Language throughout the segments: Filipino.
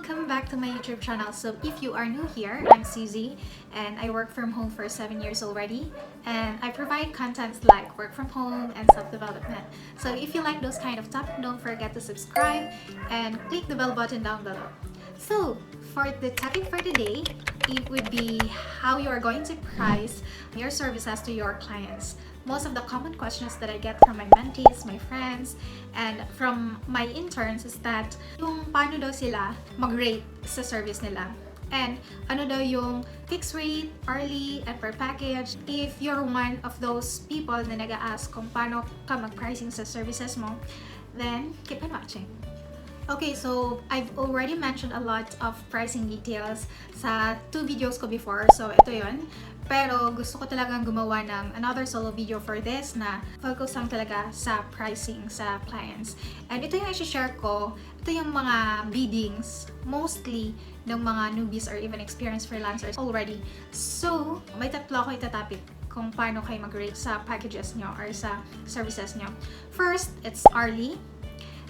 welcome back to my YouTube channel. So if you are new here, I'm Suzy and I work from home for 7 years already, and I provide contents like work from home and self-development. So if you like those kind of topics, don't forget to subscribe and click the bell button down below. So for the topic for today, it would be how you are going to price your services to your clients. Most of the common questions that I get from my mentees, my friends, and from my interns is that yung paano daw sila mag-rate sa service nila. And ano daw yung fixed rate, hourly, and per package. If you're one of those people na nag-a-ask kung paano ka mag-pricing sa services mo, then keep on watching. Okay, so I've already mentioned a lot of pricing details sa 2 videos ko before. So ito yun. Pero gusto ko talagang gumawa ng another solo video for this na focus lang talaga sa pricing sa clients. And ito yung i-share ko. Ito yung mga biddings, mostly ng mga newbies or even experienced freelancers already. So, may tatlo ako itatapik kung paano kayo mag-rate sa packages nyo or sa services nyo. First, it's hourly.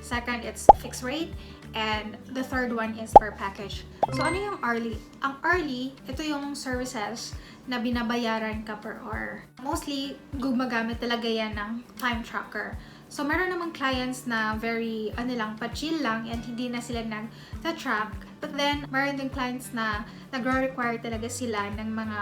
Second, it's fixed rate. And the third one is per package. So, ano yung hourly? Ang hourly, ito yung services na binabayaran ka per hour. Mostly, gumagamit talaga yan ng time tracker. So, meron namang clients na very, pa-chill lang and hindi na sila nag-track. But then, meron din clients na nagre-require talaga sila ng mga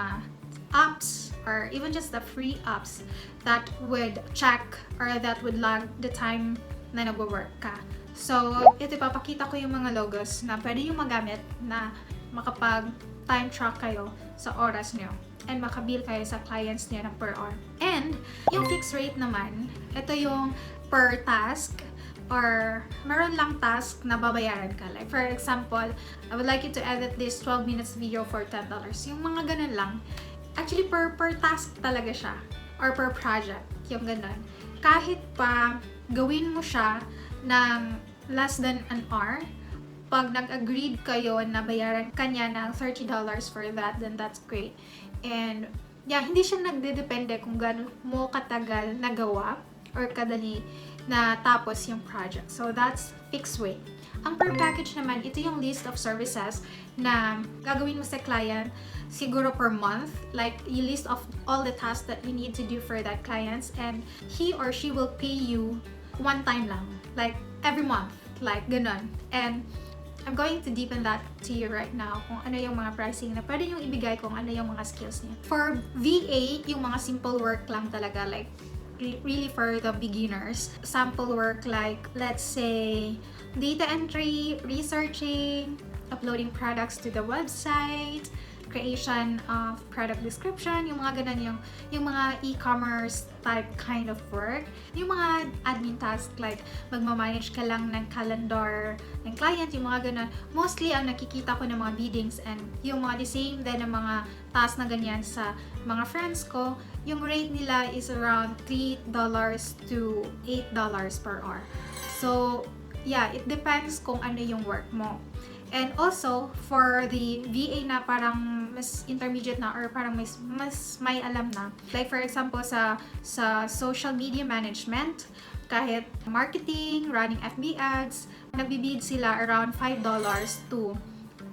apps or even just the free apps that would check or that would log the time na nagwo-work ka. So, ito ipapakita ko yung mga logos na pwede yung magamit na makapag time track kayo sa oras nyo and makabill kayo sa clients nyo ng per hour. And, yung fixed rate naman, ito yung per task or meron lang task na babayaran ka. Like, for example, I would like you to edit this 12 minutes video for $10. Yung mga ganun lang. Actually, per task talaga siya or per project. Yung ganun. Kahit pa gawin mo siya ng less than an hour, pag nag-agreed kayo na bayaran kanya ng $30 for that, then that's great. And yeah, hindi siya nagdedepende kung gaano mo katagal nagawa or kadali na tapos yung project. So that's fixed rate. Ang per package naman, ito yung list of services na gagawin mo sa client siguro per month. Like, you list of all the tasks that you need to do for that clients, and he or she will pay you one time lang. Like, every month. Like, ganun. And I'm going to deepen that to you right now kung ano yung mga pricing na pwede yung ibigay kung ano yung mga skills niya. For VA, yung mga simple work lang talaga, like really for the beginners. Sample work like, let's say, data entry, researching, uploading products to the website, creation of product description, yung mga ganun, yung mga e-commerce type kind of work. Yung mga admin task like magmamanage ka lang ng calendar ng client, yung mga ganun. Mostly, ang nakikita ko ng mga biddings and yung mga the same din ng mga task na ganyan sa mga friends ko, yung rate nila is around $3 to $8 per hour. So, yeah, it depends kung ano yung work mo. And also, for the VA na parang mas intermediate na or parang mas may alam na. Like for example, sa social media management, kahit marketing, running FB ads, nagbibid sila around $5 to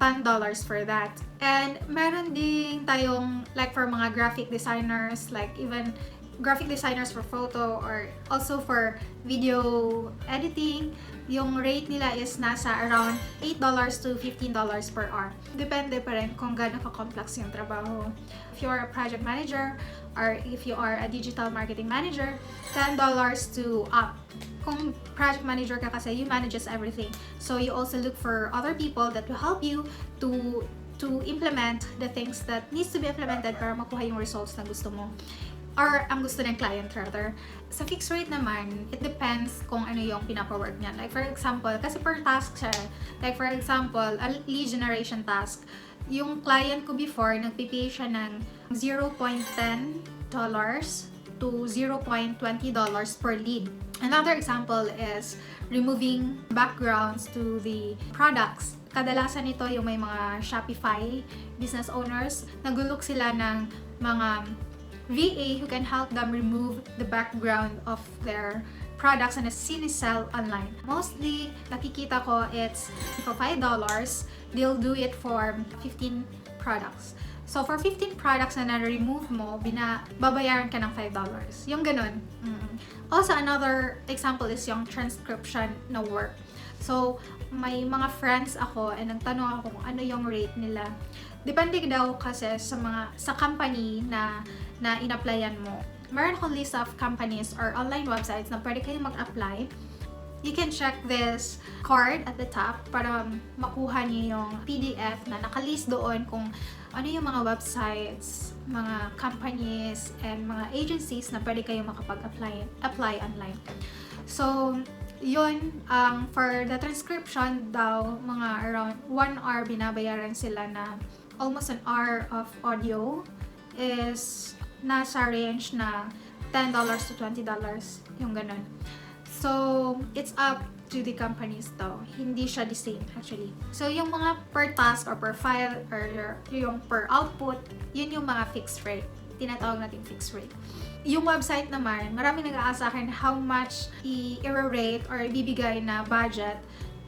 $10 for that. And meron din tayong like for mga graphic designers, like even graphic designers for photo or also for video editing, yung rate nila is nasa around $8 to $15 per hour. Depende pa rin kung gaano ka-complex yung trabaho. If you are a project manager or if you are a digital marketing manager, $10 to up. Kung project manager ka kasi, you manages everything. So you also look for other people that will help you to implement the things that needs to be implemented para makuha yung results na gusto mo. Or ang gusto ng client rather. Sa fixed rate naman, it depends kung ano yung pinapawork niya. Like for example, kasi per task siya. Like for example, a lead generation task. Yung client ko before, nagpipay siya ng $0.10 to $0.20 per lead. Another example is removing backgrounds to the products. Kadalasan nito yung may mga Shopify business owners. Nagulok sila ng mga VA who can help them remove the background of their products na sinisell online. Mostly, nakikita ko it's for $5, they'll do it for 15 products. So, for 15 products na na-remove mo, babayaran ka ng $5. Yung ganun. Also, another example is yung transcription na work. So, may mga friends ako and nagtanong ako kung ano yung rate nila. Depende daw kasi sa company na in-applyan mo. Meron akong list of companies or online websites na pwede kayong mag-apply. You can check this card at the top para makuha niyo yung PDF na nakalist doon kung ano yung mga websites, mga companies, and mga agencies na pwede kayong makapag-apply online. So, yun, for the transcription daw, mga around 1 hour binabayaran sila na almost an hour of audio is nasa range na $10 to $20, yung ganun. So, it's up to the companies daw. Hindi siya the same actually. So, yung mga per task or per file or yung per output, yun yung mga fixed rate. Tinatawag natin fixed rate. Yung website naman, maraming nag-aasa akin how much i-rate or ibibigay na budget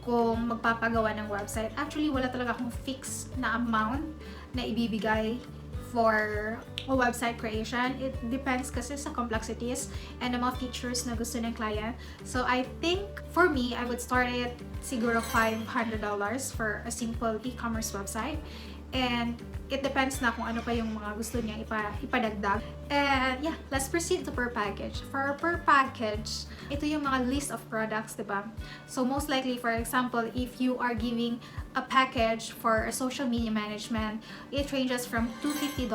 kung magpapagawa ng website. Actually, wala talaga akong fixed na amount na ibibigay for a website creation. It depends kasi sa complexities and the mga features na gusto ng client. So, I think, for me, I would start it siguro $500 for a simple e-commerce website. And it depends na kung ano pa yung mga gusto niya ipadagdag. And yeah, let's proceed to per package. For per package, ito yung mga list of products, diba? So most likely, for example, if you are giving a package for a social media management, it ranges from $250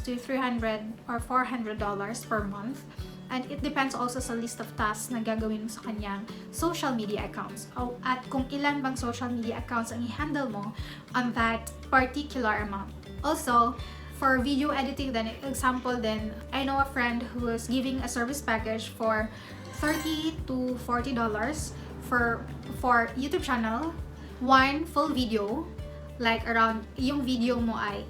to $300 or $400 per month. And it depends also sa list of tasks na gagawin mo sa kanyang social media accounts. At kung ilan bang social media accounts ang i-handle mo on that particular amount. Also, for video editing, then example then, I know a friend who is giving a service package for $30 to $40 for YouTube channel, one full video, like around, yung video mo ay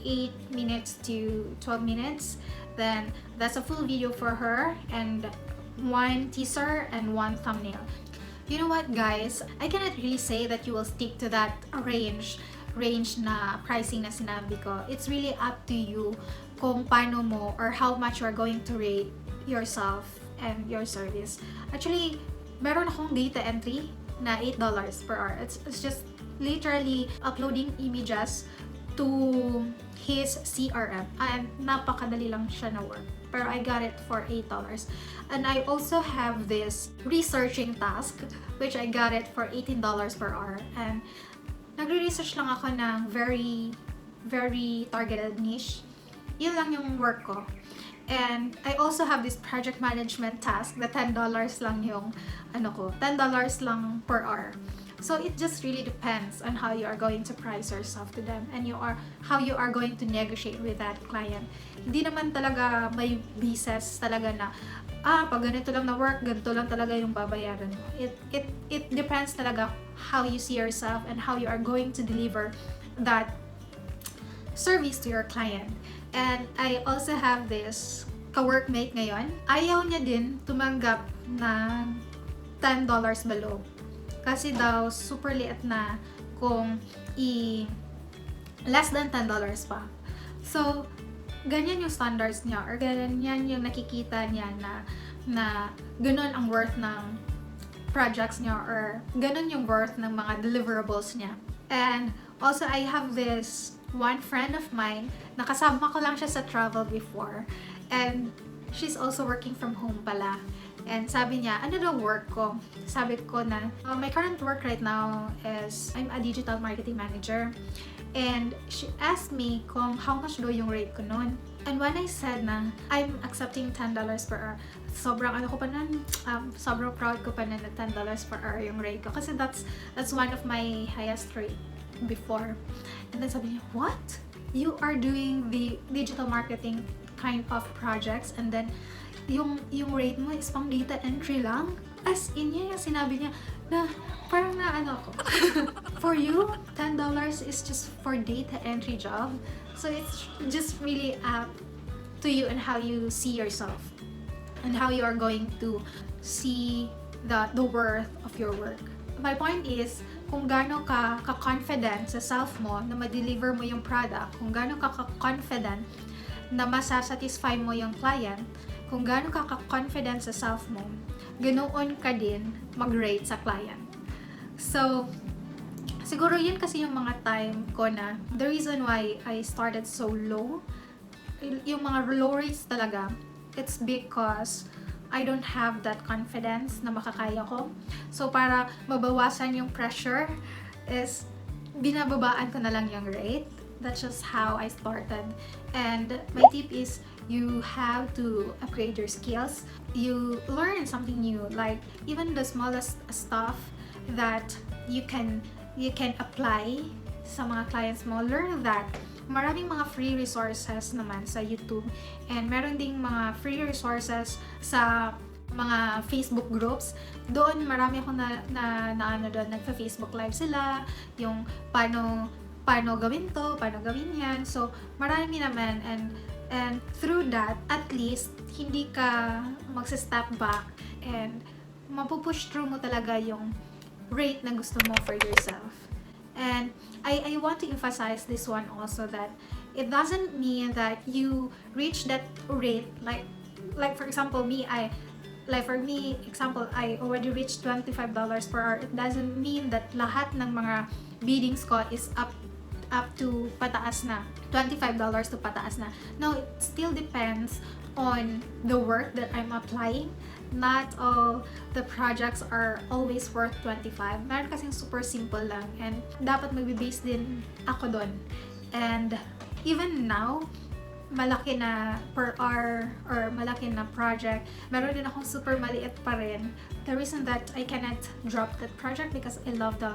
8 minutes to 12 minutes, then that's a full video for her, and one teaser and one thumbnail. You know what, guys? I cannot really say that you will stick to that range na pricing na sinabi ko. It's really up to you kung paano mo or how much you are going to rate yourself and your service. Actually, meron akong data entry na $8 per hour. It's just literally uploading images to his CRM, and napakadali lang siya na work. Pero I got it for $8. And I also have this researching task, which I got it for $18 per hour. And nagre-research lang ako ng very, very targeted niche. Yun lang yung work ko. And I also have this project management task na $10 lang yung $10 lang per hour. So it just really depends on how you are going to price yourself to them and how you are going to negotiate with that client. Hindi naman talaga may basis talaga na pag ganito lang na work, ganito lang talaga yung babayaran mo. It depends talaga how you see yourself and how you are going to deliver that service to your client. And I also have this ka-workmate ngayon. Ayaw niya din tumanggap ng $10 below. Kasi daw, super liit na kung less than $10 pa. So, ganyan yung standards niya or ganyan yung nakikita niya na ganun ang worth ng projects niya or ganun yung worth ng mga deliverables niya. And also, I have this one friend of mine, nakasama ko lang siya sa travel before. And she's also working from home pala. And sabi niya, ano daw work ko? Sabi ko na, my current work right now is, I'm a digital marketing manager. And she asked me kung how much daw yung rate ko noon. And when I said na, I'm accepting $10 per hour, sobrang sobrang proud ko pa na $10 per hour yung rate ko. Kasi that's one of my highest rate before. And then sabi niya, what? You are doing the digital marketing kind of projects and then yung rate mo is pang data entry lang? As in, yun yung sinabi niya na parang ako. For you, $10 is just for data entry job. So it's just really up to you and how you see yourself and how you are going to see the worth of your work. My point is, kung gaano ka confident sa self mo na ma-deliver mo yung product, kung gaano ka confident na masasatisfy mo yung client, kung gaano ka confident sa self mo, ganoon ka din mag-rate sa client. So, siguro yun kasi yung mga time ko na the reason why I started so low, yung mga low rates talaga, it's because I don't have that confidence na makakaya ko. So, para mabawasan yung pressure is binababaan ko na lang yung rate. That's just how I started. And my tip is you have to upgrade your skills. You learn something new, like even the smallest stuff that you can apply sa mga clients mo. Learn that. Maraming mga free resources naman sa YouTube, and meron ding mga free resources sa mga Facebook groups. Doon marami ako na ano doon, nagfa-Facebook live sila, yung paano gawin to, paano gawin yan. So marami naman, and through that, at least hindi ka magsa-step back and mapupush through mo talaga yung rate na gusto mo for yourself. And I want to emphasize this one also, that it doesn't mean that you reach that rate, like for example me, I already reached $25 per hour. It doesn't mean that lahat ng mga biddings ko is up to pataas na, $25 to pataas na. No, it still depends on the work that I'm applying. Not all the projects are always worth 25. Meron kasing super simple lang, and dapat magbe-base din ako doon. And even now, malaki na per hour or malaki na project, meron din akong super maliit pa rin. The reason that I cannot drop that project because I love the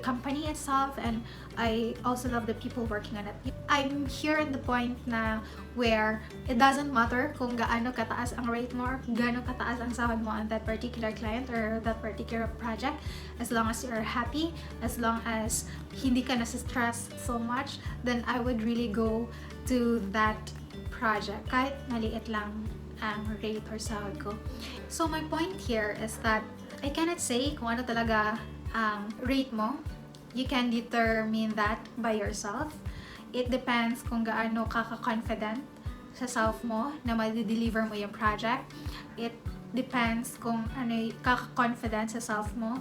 company itself, and I also love the people working on it. I'm here at the point na where it doesn't matter kung gaano kataas ang rate mo or gaano kataas ang sahod mo on that particular client or that particular project, as long as you're happy, as long as hindi ka nasa-stress so much, then I would really go to that project kahit maliit lang ang rate or sahod ko. So my point here is that I cannot say kung ano talaga ang rate mo. You can determine that by yourself. It depends kung gaano ka confident sa self mo na ma-deliver mo yung project. It depends kung ano ka-confident sa self mo.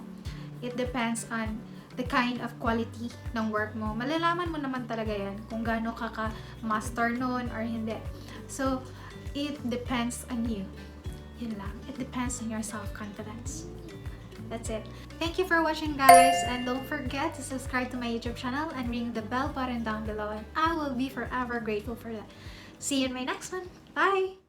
It depends on the kind of quality ng work mo. Malalaman mo naman talaga yan kung gaano ka-master nun or hindi. So, it depends on you. Yun lang. It depends on your self-confidence. That's it. Thank you for watching, guys, and don't forget to subscribe to my YouTube channel and ring the bell button down below, and I will be forever grateful for that. See you in my next one. Bye!